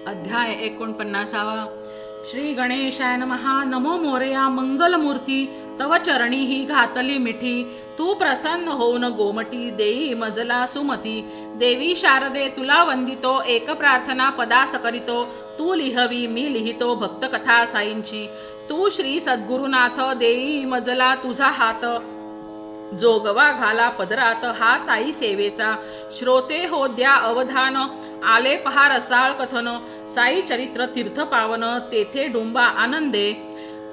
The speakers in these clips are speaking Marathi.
अध्याय 49. श्री गणेशाय नमः. नमो मोरया मंगलमूर्ती. तव चरणी ही घातली मिठी. तू प्रसन्न होऊन गोमटी देई मजला सुमती. देवी शारदे तुला वंदितो. एक प्रार्थना पदास करितो. तू लिहवी मी लिहितो भक्त कथा साईंची. तू श्री सद्गुरुनाथ देई मजला तुझा हात. जोगवा घाला पदरात हा साई सेवेचा. श्रोते हो द्या अवधान. आले पहा रसाळ कथन. साई चरित्र तीर्थ पावन. तेथे डुंबा आनंदे.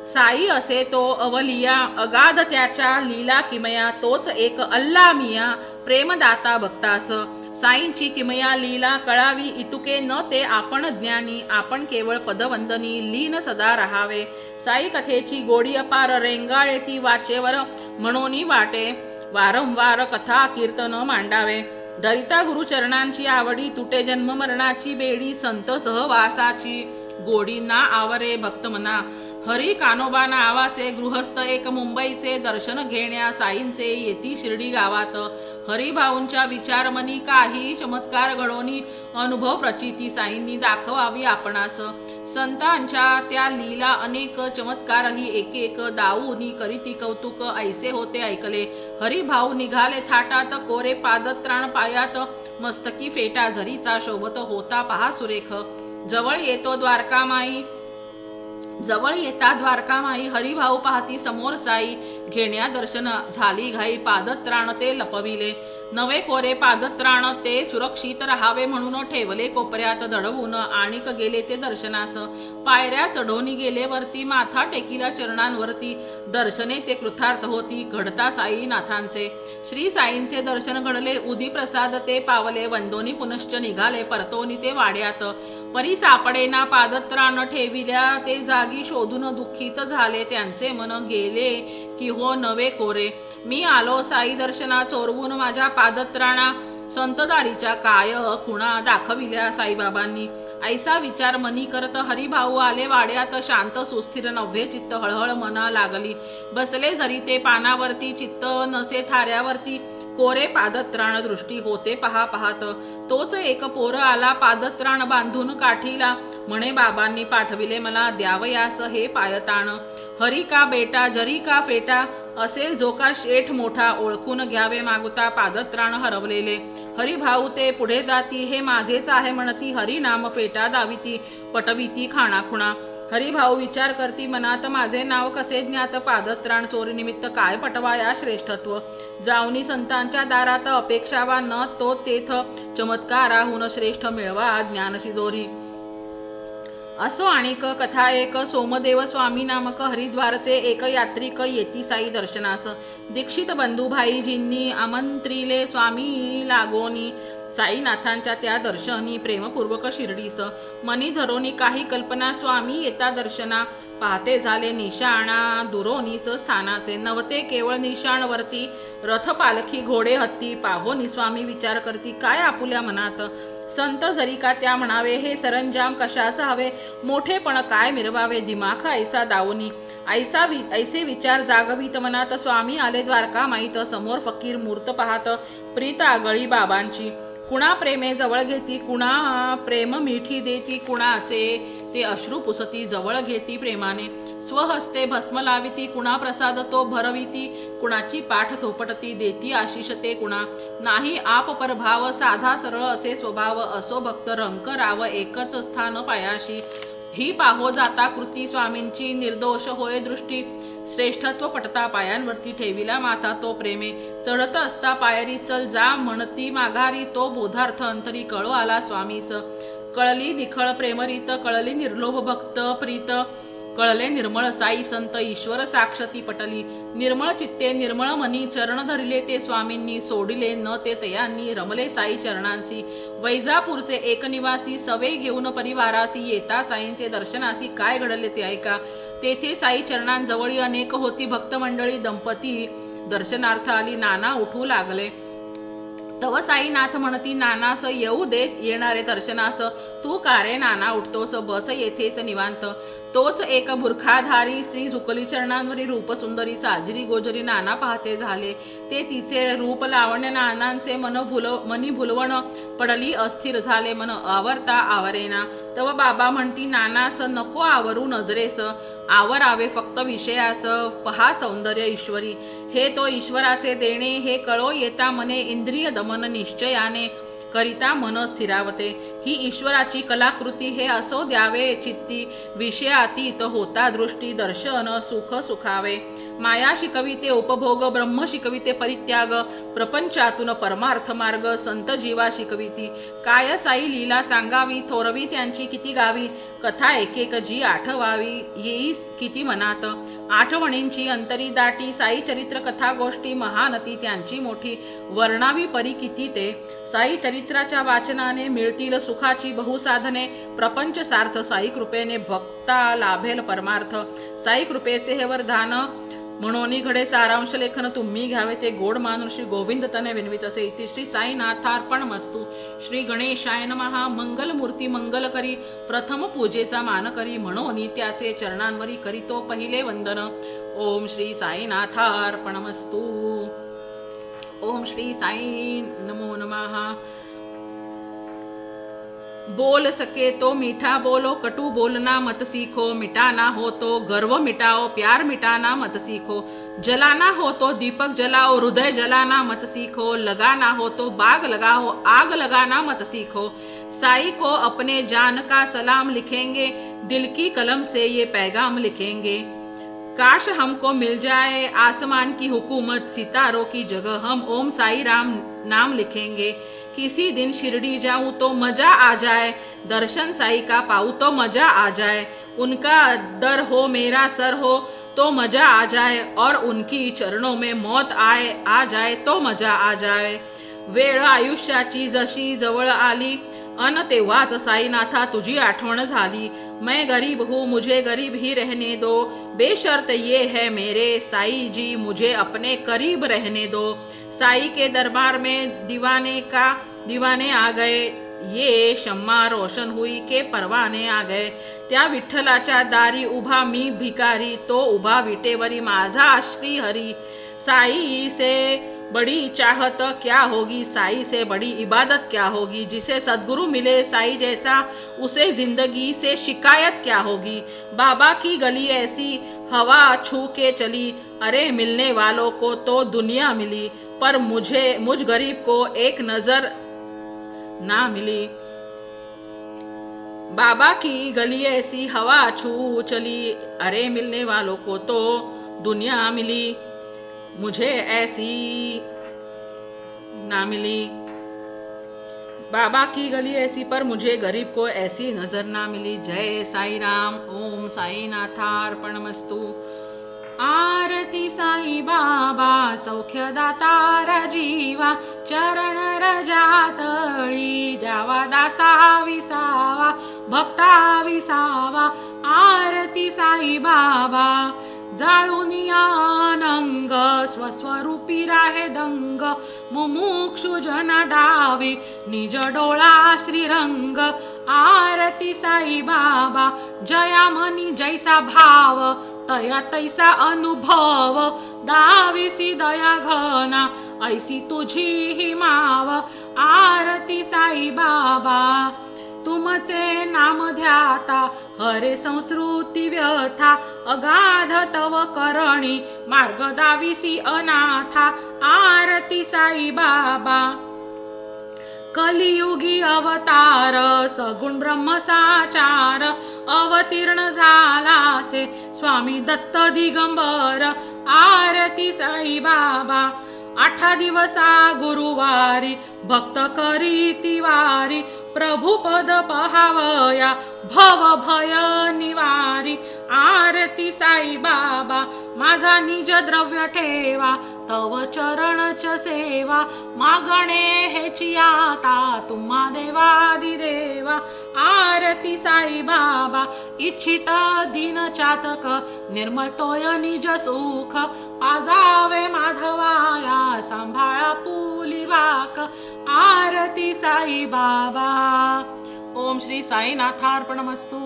साई असे तो अवलिया. अगाध त्याच्या लीला किमया. तोच एक अल्ला मिया. प्रेमदाता भक्तास. साईंची किमया लीला कळावी इतुके न ते आपण ज्ञानी. आपण केवळ पदवंदनी लीन सदा राहावे. साई कथेची गोडी अपार. रेंगाळे ती वाचेवर म्हणोनी वाटे. वारंवार कथा कीर्तन मांडावे. धरिता गुरुचरणांची आवडी. तुटे जन्म मरणाची बेडी. संत सहवासाची गोडी ना आवरे भक्त मना. हरी कानोबा नावाचे गृहस्थ एक मुंबईचे. दर्शन घेण्या साईंचे येती शिर्डी गावात. हरिभाऊंच्या विचारमनी काही चमत्कार घडोनी. अनुभव प्रचिती साईंनी दाखवावी आपणास. संतांच्या त्या लीला अनेक चमत्कारही एक एक दाऊनी करीती कौतुक. ऐसे होते ऐकले. हरिभाऊ निघाले थाटात. कोरे पादत्राण पायात. मस्तकी फेटा झरीचा शोभत होता पहा सुरेख. जवळ येतो द्वारकामाई. जवळ येता द्वारकामाई. हरिभाऊ पाहती समोर साई. घेण्या दर्शन झाली घाई. पादत्राण ते लपविले. नवे कोरे पादत्राण ते सुरक्षित राहावे म्हणून ठेवले कोपऱ्यात दडवून. आणिक गेले ते दर्शनास. पायऱ्या चढवणी गेले वरती. माथा टेकिला चरणांवरती. दर्शने ते कृतार्थ होती. घडता साईनाथांचे. श्री साईंचे दर्शन घडले. उदी प्रसाद ते पावले. वंदोनी पुनश्च निघाले परतोनी ते वाड्यात. परी सापडेना पादत्राण ठेविल्या. ते जागी शोधून दुःखित झाले. त्यांचे मन गेले की हो नवे कोरे. मी आलो साई दर्शना चोरवून माझ्या पादत्राणा. संतदारीच्या काय खुणा दाखविल्या साईबाबांनी. ऐसा विचार मनी करत हरिभाऊ आले वाड्यात. शांत सुस्थिर नव्हे चित्त. हळहळ मना लागली. बसले जरी ते पानावरती. चित्त नसे थाऱ्यावरती. कोरे पादत्राण दृष्टी होते पहा पाहत. तोच एक पोर आला पादत्राण बांधून काठीला. म्हणे बाबांनी पाठविले मला द्यावयास हे पायताण. हरी का बेटा जरी का फेटा. असेल जो का शेठ मोठा. ओळखून घ्यावे मागुता पादत्राण हरवलेले. हरिभाऊ ते पुढे जाती. हे माझेच आहे म्हणती. हरी नाम फेटा दाविती. पटविती खाणाखुणा. हरिभाऊ विचार करती मनात. माझे नाव कसे ज्ञात. पादत्राण चोरी निमित्त काय पटवाया श्रेष्ठत्व. जाऊनी संतांच्या दारात अपेक्षावा न तो तेथ. चमत्काराहून श्रेष्ठ मिळवा ज्ञानशी दोरी. असो आणिक कथा एक. सोमदेव स्वामी नामक हरिद्वारचे एक यात्रिक येती साई दर्शनास. दीक्षित बंधू भाईजींनी आमंत्रिले स्वामी लागोनी. साईनाथांच्या त्या दर्शनी प्रेमपूर्वक शिर्डीस. मनी धरोनी काही कल्पना स्वामी येता दर्शना. पाहते झाले निशाणा दुरोनीच स्थानाचे. नवते केवळ निशाणवरती. रथ पालखी घोडे हत्ती. पाहोनी स्वामी विचार करती काय आपुल्या मनात. संत जरी का त्या म्हणावे हे सरंजाम कशाच हवे. मोठेपण काय मिरवावे दिमाख ऐसा दावनी. ऐसे विचार जागवित मनात. स्वामी आले द्वारका माईत. समोर फकीर मूर्त पाहत. प्रीत आगळी बाबांची. कुणा प्रेमे जवळ घेती. कुणा प्रेम मिठी देती. कुणाचे ते अश्रू पुसती जवळ घेती प्रेमाने. स्वहस्ते भस्म लाविती. कुणा प्रसाद तो भरविती. कुणाची पाठ थोपटती. देती आशिष ते कुणा. नाही आप परभाव. साधा सरळ असे स्वभाव. असो भक्त रंक राव एकच स्थान पायाशी. ही पाहो जाता कृती स्वामींची. निर्दोष होय दृष्टी. श्रेष्ठत्व पटता पायांवरती. ठेविला माथा तो प्रेमे. चढत असता पायरी चल जा म्हणती माघारी. तो बोधार्थ अंतरी कळो आला स्वामीस. कळली निखळ प्रेमरीत. कळली निर्लोभ भक्त प्रीत. कळले निर्मळ साई संत. ईश्वर साक्षती पटली. निर्मळ चित्ते निर्मळ मनी. चरण धरिले ते स्वामींनी. सोडिले न ते तयांनी. रमले साई चरणांसी. वैजापूरचे एक निवासी. सवे घेऊन परिवारासी. येता साईंचे दर्शनासी. काय घडले ते ऐका. तेथे साई चरणांजवळी अनेक होती भक्त मंडळी. दंपती दर्शनार्थ आली. नाना उठू लागले. तव साईनाथ म्हणती नानास येऊ दे येणारे दर्शनास, तू का रे नाना उठतोस बस येथेच निवांत. तोच एक बुरखाधारी श्री झुकली चरणांवरी रूप सुंदरी साजरी गोजरी नाना पाहते झाले. ते तिचे रूप लावण्य नानांचे मनी भुलवण पडली अस्थिर झाले मन आवरता आवरेना. तव बाबा म्हणती नानास नको आवरू नजरेस, आवरावे फक्त विषयास. पहा सौंदर्य ईश्वरी हे तो ईश्वराचे देणे, हे कळो येता मने इंद्रिय दमन निश्चयाने करिता मन स्थिरावते. ही ईश्वराची कलाकृती हे असो द्यावे चित्ती, विषयातीत होता दृष्टी दर्शन सुख सुखावे. माया शिकविते उपभोग, ब्रह्म शिकविते परित्याग, प्रपंचातून परमार्थ मार्ग संत जीवा शिकविती. काय साई लीला सांगावी, थोरवी त्यांची किती गावी, कथा एक एक जी आठवावी येई किती मनात. आठवणींची अंतरी दाटी, साई चरित्र कथा गोष्टी महानती त्यांची मोठी, वर्णावी परी किती ते. साई चरित्राच्या वाचनाने मिळतील सुखाची बहुसाधने, प्रपंच सार्थ साई कृपेने भक्ता लाभेल परमार्थ. साई कृपेचे हे वरदान म्हणून घडे सारांश लेखन तुम्ही घ्यावे ते गोड मानून श्री गोविंद तने विनवित असे. इति श्री साईनाथार्पण मस्तु. श्री गणेशाय नमः. मंगल मूर्ती मंगल करी, प्रथम पूजेचा मान करी, म्हणून त्याचे चरणांवरी करीतो पहिले वंदन. ओम श्री साईनाथार्पणमस्तु. ओम श्री साई नमो नमः. बोल सके तो मीठा बोलो, कटु बोलना मत सीखो, मिटाना हो तो गर्व मिटाओ, प्यार मिटाना मत सीखो. जलाना हो तो दीपक जलाओ, हृदय जलाना मत सीखो, लगाना हो तो बाग लगाओ, आग लगाना मत सीखो. साई को अपने जान का सलाम लिखेंगे, दिल की कलम से ये पैगाम लिखेंगे. काश हमको मिल जाए आसमान की हुकूमत, सितारों की जगह हम ओम साई राम नाम लिखेंगे. किसी दिन शिरडी जाऊं तो मजा आ जाए, दर्शन साई का पाऊं तो मजा आ जाए. उनका दर हो मेरा सर हो तो मजा आ जाए, और उनकी चरणों में मौत आ जाए तो मजा आ जाए. वेळ आयुष्याची जशी जवळ आली, अन तेव्हाच साईनाथा तुझी आठवण झाली. मैं गरीब हूँ मुझे गरीब ही रहने दो, बेशर्त ये है मेरे साई जी मुझे अपने करीब रहने दो. साई के दरबार में दीवाने आ गए, ये शम्मा रोशन हुई के परवाने आ गए. त्या विठ्ठलाच्या दारी उभा मी भिकारी, तो उभा विटेवरी माझा श्री हरी. साई से बड़ी चाहत क्या होगी, साई से बड़ी इबादत क्या होगी. जिसे सद्गुरु मिले साई जैसा, उसे जिंदगी से शिकायत क्या होगी. बाबा की गली ऐसी हवा छू के चली, अरे मिलने वालों को तो दुनिया मिली, पर मुझ गरीब को एक नजर ना मिली. बाबा की गली ऐसी हवा छू चली, अरे मिलने वालों को तो दुनिया मिली, मुझे ऐसी ना मिली. बाबा की गली ऐसी पर मुझे गरीब को ऐसी नजर ना मिली. जय साई राम. ओम साईनाथार्पणमस्तु. आरती साई बाबा सौख्यदाता राजीवा, चरण रजातळी द्यावा दासा विसावा, भक्ता विसावा. आरती साई बाबा जाळूनी आनंग, स्वस्वरूपी राहे दंग, मुमुक्षु जन दावी निज डोळा श्रीरंग. आरती साई बाबा जया मनी जैसा भाव, तया तैसा अनुभव, दाविसी दया घना ऐसी तुझी ही माव. आरती साई बाबा तुमचे नाम ध्याता, हरे संस्कृती व्यथा, अगाध तव करणी मार्ग दाविसी अनाथा. आरती साई बाबा कलियुगी अवतार, सगुण ब्रह्म साचार, अवतीर्ण झालासे स्वामी दत्त दिगंबर. आरती साई बाबा 8 दिवसा गुरुवारी, भक्त करीती वारी, प्रभु पद पहावया भव भय निवारी. आरती साई बाबा माझा निज द्रव्य ठेवा, तव चरणच सेवा, मागणे हेची आता तुम्हा देवादिदेवा. आरती साई बाबा इच्छित दिन चातक, निर्मळतोय निज सुख, पाजावे माधवाया सांभाळा पुली वाक. आरती साई बाबा. ओम श्री साईनाथार्पणमस्तु.